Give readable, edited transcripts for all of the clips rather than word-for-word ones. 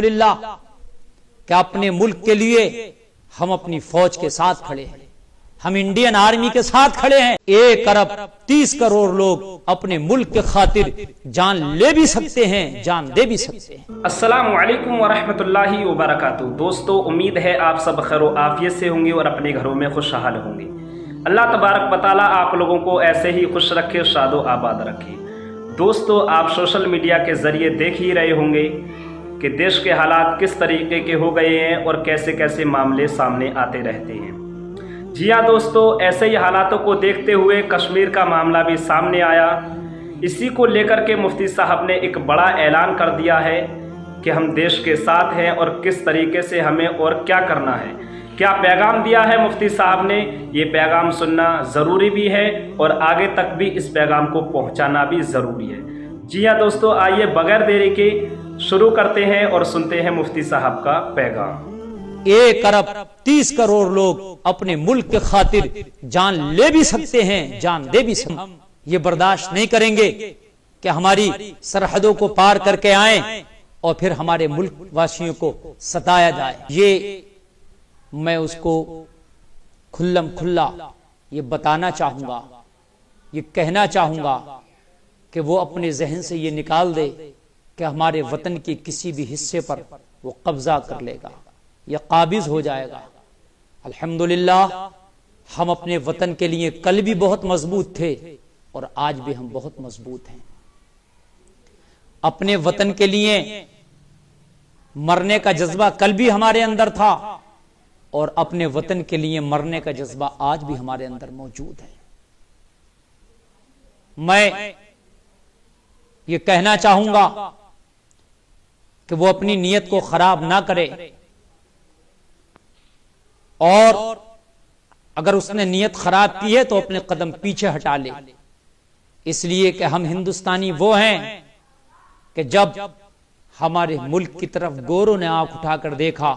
अल्हम्दुलिल्लाह कि अपने मुल्क के लिए हम अपनी फौज के साथ खड़े हैं, हम इंडियन आर्मी के साथ खड़े हैं। 1 अरब 30 करोड़ लोग अपने मुल्क के खातिर जान ले भी सकते हैं, जान दे भी सकते हैं। अस्सलामु अलैकुम वरहमतुल्लाहि वबरकातुहू। दोस्तों, उम्मीद है आप सब खैर आफियत से होंगे और अपने घरों में खुशहाल होंगे। अल्लाह तबारक व तआला आप लोगों को ऐसे ही खुश रखे, शादो आबाद रखे। दोस्तों, आप सोशल मीडिया के ज़रिए देख ही रहे होंगे कि देश के हालात किस तरीके के हो गए हैं और कैसे कैसे मामले सामने आते रहते हैं। जी हाँ दोस्तों, ऐसे ही हालातों को देखते हुए कश्मीर का मामला भी सामने आया। इसी को लेकर के मुफ्ती साहब ने एक बड़ा ऐलान कर दिया है कि हम देश के साथ हैं और किस तरीके से हमें और क्या करना है। क्या पैगाम दिया है मुफ्ती साहब ने, ये पैगाम सुनना ज़रूरी भी है और आगे तक भी इस पैगाम को पहुँचाना भी ज़रूरी है। जी हाँ दोस्तों, आइए बगैर देरी के शुरू करते हैं और सुनते हैं मुफ्ती साहब का पैगाम। 1 अरब 30 करोड़ लोग अपने मुल्क के खातिर जान ले भी सकते हैं, जान दे भी सकते हैं। हम ये बर्दाश्त नहीं करेंगे कि हमारी सरहदों को पार करके आए और फिर हमारे मुल्क वासियों को सताया जाए। ये मैं उसको खुल्लम खुल्ला ये बताना चाहूंगा, ये कहना चाहूंगा कि वो अपने जहन से ये निकाल दे कि हमारे वतन के किसी भी हिस्से पर वो कब्जा कर लेगा या काबिज हो जाएगा। अल्हम्दुलिल्लाह, हम अपने वतन के लिए कल भी बहुत मजबूत थे और आज भी हम बहुत मजबूत हैं। अपने वतन के लिए मरने का जज्बा कल भी हमारे अंदर था और अपने वतन के लिए मरने का जज्बा आज भी हमारे अंदर मौजूद है। मैं ये कहना चाहूंगा कि वो अपनी नीयत को खराब ना करे और अगर उसने नीयत खराब की है तो अपने कदम पीछे हटा ले, इसलिए कि हम हिंदुस्तानी वो हैं कि जब हमारे मुल्क की तरफ गोरों ने आंख उठाकर देखा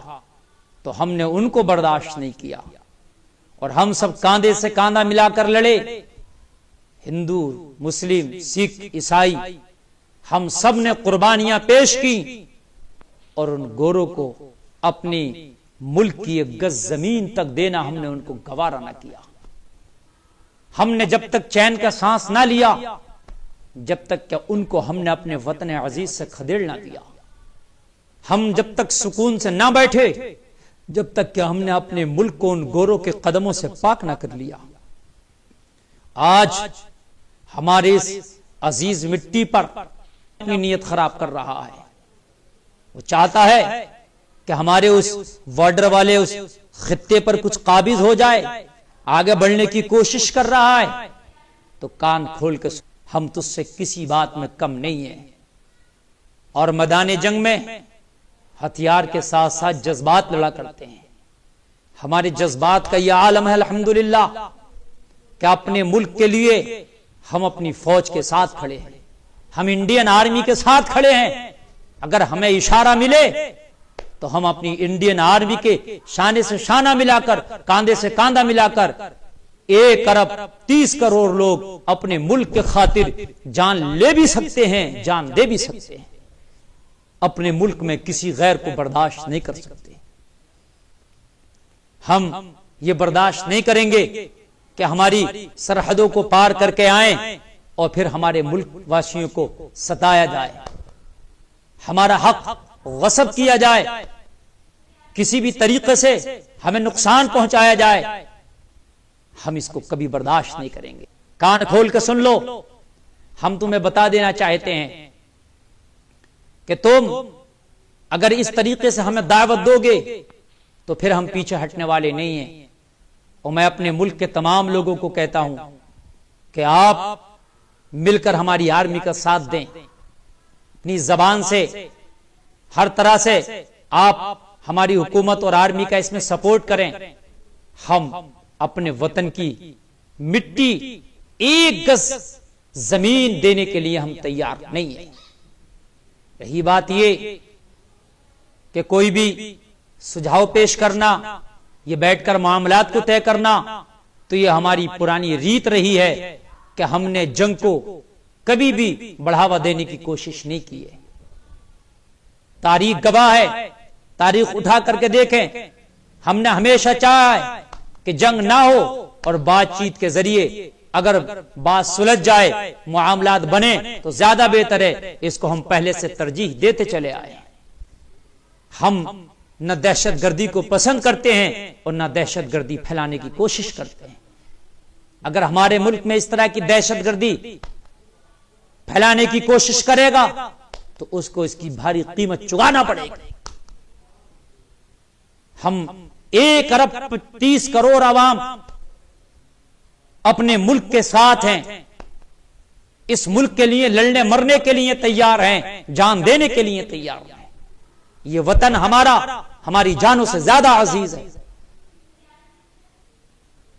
तो हमने उनको बर्दाश्त नहीं किया और हम सब कांधे से कांधा मिलाकर लड़े। हिंदू, मुस्लिम, सिख, ईसाई, हम सब ने कुर्बानियां पेश की और उन गोरों को अपनी मुल्क की 1 गज जमीन तक देना हमने उनको गवारा ना किया। हमने जब तक चैन का सांस ना लिया, जब तक क्या उनको हमने अपने वतन अजीज से खदेड़ ना दिया। हम जब तक सुकून से ना बैठे, जब तक क्या हमने अपने मुल्क को उन गोरों के कदमों से पाक ना कर लिया। आज हमारे इस अजीज मिट्टी पर अपनी नीयत खराब कर रहा है। वो चाहता है कि हमारे उस बॉर्डर वाले उस खित्ते पर कुछ काबिज हो जाए, आगे बढ़ने की कोशिश कर रहा है। तो कान खोल के हम तुझसे किसी बात में कम नहीं है और मैदान जंग में हथियार के साथ साथ जज्बात लड़ा करते हैं। हमारे जज्बात का यह आलम है अल्हम्दुलिल्लाह कि अपने मुल्क के लिए हम अपनी फौज के साथ खड़े हैं, हम इंडियन आर्मी के साथ खड़े हैं। अगर हमें इशारा मिले तो हम अपनी इंडियन आर्मी के शाने से शाना मिलाकर, कांधे से कांधा मिलाकर 1 अरब 30 करोड़ लोग अपने मुल्क के खातिर जान ले भी सकते हैं, जान दे भी सकते हैं। अपने मुल्क में किसी गैर को बर्दाश्त नहीं कर सकते। हम ये बर्दाश्त नहीं करेंगे कि हमारी सरहदों को पार करके आए और फिर हमारे मुल्क वासियों को सताया जाए, हमारा हक गस्ब किया जाए, किसी भी तरीके से हमें नुकसान पहुंचाया जाए। हम इसको कभी बर्दाश्त नहीं करेंगे। कान खोल के सुन लो, हम तुम्हें बता देना चाहते हैं कि तुम अगर इस तरीके से हमें दावत दोगे तो फिर हम पीछे हटने वाले नहीं हैं। और मैं अपने मुल्क के तमाम लोगों को कहता हूं कि आप मिलकर हमारी आर्मी का साथ दें, अपनी जबान से हर तरह से आप हमारी हुकूमत और आर्मी का इसमें सपोर्ट करें। हम अपने वतन की मिट्टी 1 गज जमीन देने के लिए हम तैयार नहीं है। रही बात ये कि कोई भी सुझाव पेश करना, ये बैठकर मामलात को तय करना, तो ये हमारी पुरानी रीत रही है कि हमने जंग को कभी भी बढ़ावा देने की कोशिश नहीं की है। तारीख गवाह है, तारीख उठा करके देखें। हमने हमेशा चाहा है कि जंग ना हो और बातचीत के जरिए अगर बात सुलझ जाए, मुआमलात बने तो ज्यादा बेहतर है। इसको हम पहले से तरजीह देते चले आए। हम न दहशतगर्दी को पसंद करते हैं और न दहशतगर्दी फैलाने की कोशिश करते हैं। अगर हमारे मुल्क में इस तरह की दहशतगर्दी फैलाने की कोशिश करेगा तो उसको इसकी भारी कीमत चुकाना पड़ेगी। हम 1 अरब 30 करोड़ आवाम अपने मुल्क के साथ हैं, इस मुल्क के लिए लड़ने मरने के लिए तैयार हैं, जान देने के लिए तैयार हैं। ये वतन हमारा हमारी जानों से ज्यादा अजीज है।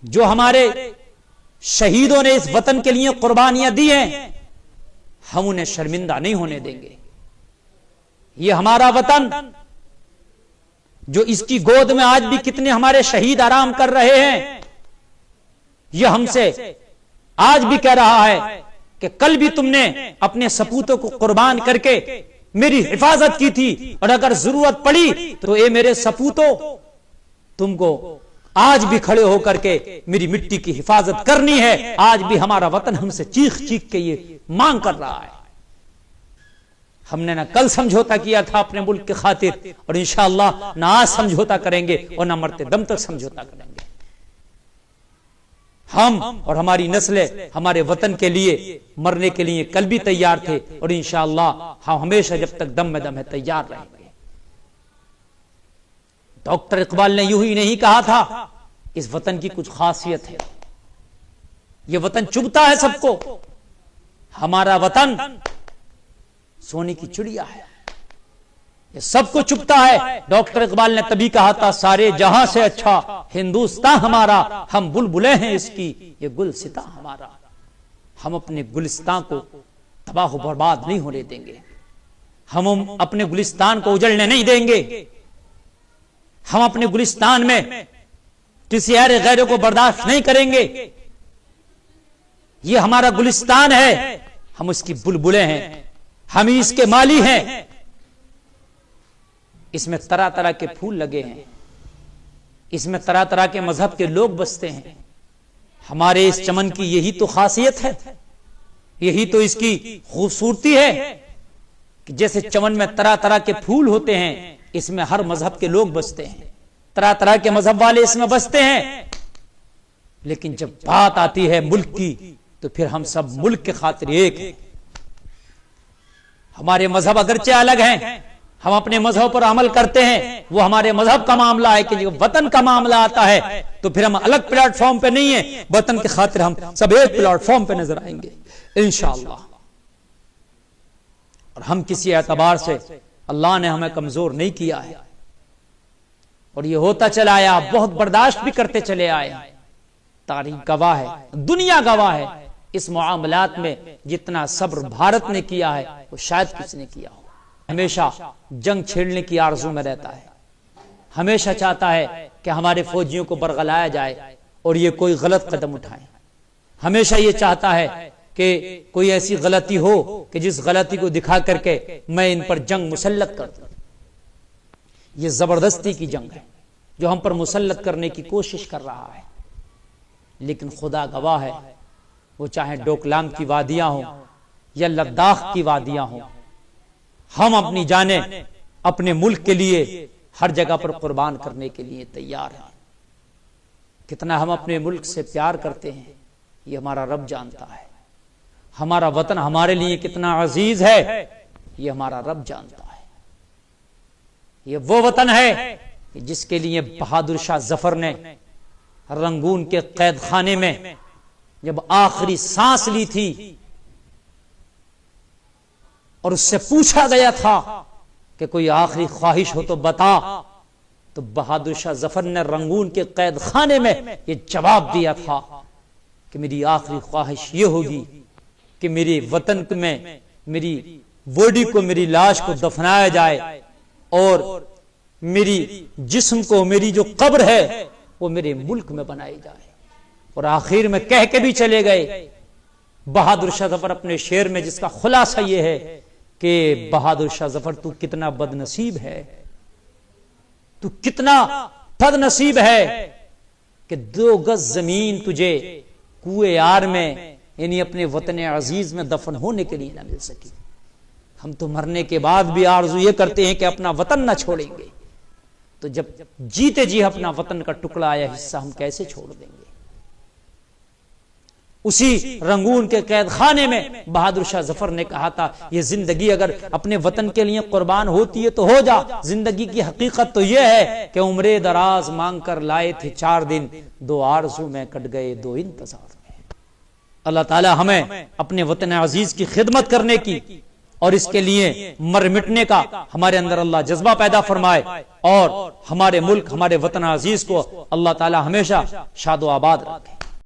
जो हमारे शहीदों ने इस वतन के लिए कुर्बानियां दी हैं, हम उन्हें शर्मिंदा नहीं होने देंगे। ये हमारा वतन, जो इसकी गोद में आज भी कितने हमारे शहीद आराम कर रहे हैं, यह हमसे आज भी कह रहा है कि कल भी तुमने अपने सपूतों को कुर्बान करके मेरी हिफाजत की थी, और अगर जरूरत पड़ी तो ये मेरे सपूतों तुमको आज भी खड़े होकर के मेरी मिट्टी की हिफाजत करनी है। आज भी हमारा वतन हमसे चीख चीख के ये मांग कर रहा है। हमने ना कल समझौता किया था अपने मुल्क की खातिर, और इंशाअल्लाह ना आज समझौता करेंगे और ना मरते दम तक समझौता करेंगे। हम और हमारी नस्लें हमारे वतन के लिए मरने के लिए कल भी तैयार थे, और इंशाअल्लाह हम हमेशा जब तक दम में दम है तैयार रहेंगे। डॉक्टर इकबाल ने यूं ही नहीं कहा था, इस वतन की कुछ खासियत है, यह वतन चुभता है सबको। हमारा वतन सोने की चिड़िया है, ये सबको चुभता है। डॉक्टर इकबाल ने तभी कहा था, सारे जहां से अच्छा हिंदुस्तान हमारा, हम बुलबुलें हैं इसकी, ये गुलसिता हमारा। हम अपने गुलिस्तान को तबाह बर्बाद नहीं होने देंगे, हम अपने गुलिस्तान को उजड़ने नहीं देंगे। हम अपने गुलिस्तान में किसी और गैरों को बर्दाश्त नहीं करेंगे। ये हमारा गुलिस्तान है, हम उसकी बुलबुलें हैं, हम ही इसके माली हैं। इसमें तरह तरह के फूल लगे हैं, इसमें तरह तरह के मजहब के लोग बसते हैं। हमारे इस चमन की यही तो खासियत है, यही तो इसकी खूबसूरती है कि जैसे चमन में तरह तरह के फूल होते हैं, इसमें हर मजहब के लोग बसते हैं, तरह तरह के मजहब वाले इसमें बसते हैं। लेकिन जब बात आती है मुल्क की, तो फिर हम सब मुल्क के खातिर एक हैं। हमारे मजहब अगरचे अलग हैं, हम अपने मजहब पर अमल करते हैं, वो हमारे मजहब का मामला है। कि जब वतन का मामला आता है तो फिर हम अलग प्लेटफॉर्म पे नहीं है, वतन के खातिर हम सब एक प्लेटफॉर्म पे नजर आएंगे इंशाअल्लाह। और हम किसी एतबार से अल्लाह ने हमें कमजोर नहीं किया है, और ये होता चला आया, बहुत बर्दाश्त भी करते चले आए। तारीख गवाह है, दुनिया गवाह है, इस मामलात में जितना सब्र भारत ने किया है वो शायद किसी ने किया हो। हमेशा जंग छेड़ने की आरजू में रहता है, हमेशा चाहता है कि हमारे फौजियों को बरगलाया जाए और ये कोई गलत कदम उठाए। हमेशा ये चाहता है कि कोई ऐसी गलती हो कि जिस गलती को दिखा करके मैं इन पर जंग मुसल्लत कर दूं। ये जबरदस्ती की जंग है जो हम पर मुसल्लत करने की कोशिश कर रहा है। लेकिन खुदा गवाह है, वो चाहे डोकलाम की वादियां हो या लद्दाख की वादियां हो, हम अपनी जाने अपने मुल्क के लिए हर जगह पर कुर्बान करने के लिए तैयार हैं। कितना हम अपने मुल्क से प्यार करते हैं ये हमारा रब जानता है। हमारा वतन हमारे लिए कितना अजीज है ये हमारा रब जानता है। ये वो वतन है जिसके लिए बहादुर शाह जफर ने रंगून के कैद खाने में जब आखिरी सांस ली थी और उससे पूछा गया था कि कोई आखिरी ख्वाहिश हो तो बता, तो बहादुर शाह जफर ने रंगून के कैद खाने में यह जवाब दिया था कि मेरी आखिरी ख्वाहिश ये होगी कि मेरे वतन में मेरी बॉडी को, मेरी लाश को दफनाया जाए और मेरी जिस्म को, मेरी जो कब्र है वो मेरे मुल्क में बनाई जाए। और आखिर में कह के भी चले गए बहादुर शाह जफर अपने शेर में, जिसका खुलासा ये है कि बहादुर शाह जफर तू कितना बदनसीब है, तू कितना बदनसीब है कि 2 गज जमीन तुझे कुएं यार में यानी अपने वतन अजीज में दफन होने के लिए ना मिल सकी। हम तो मरने के बाद भी आरज़ू ये करते हैं कि अपना वतन ना छोड़ेंगे, तो जब जीते जी अपना वतन का टुकड़ा या हिस्सा हम कैसे छोड़ देंगे। उसी रंगून के कैद खाने में बहादुर शाह जफर ने कहा था, ये जिंदगी अगर अपने वतन के लिए कुर्बान होती है तो हो जा। जिंदगी की हकीकत तो यह है कि उम्रे दराज मांग कर लाए थे 4 दिन, 2 आरज़ू में कट गए 2 इंतजार में। अल्लाह ताला हमें अपने वतन अजीज की खिदमत करने की और इसके लिए मर मिटने का हमारे अंदर अल्लाह जज्बा पैदा फरमाए और हमारे मुल्क, हमारे वतन अजीज को अल्लाह ताला हमेशा शादो आबाद रखे।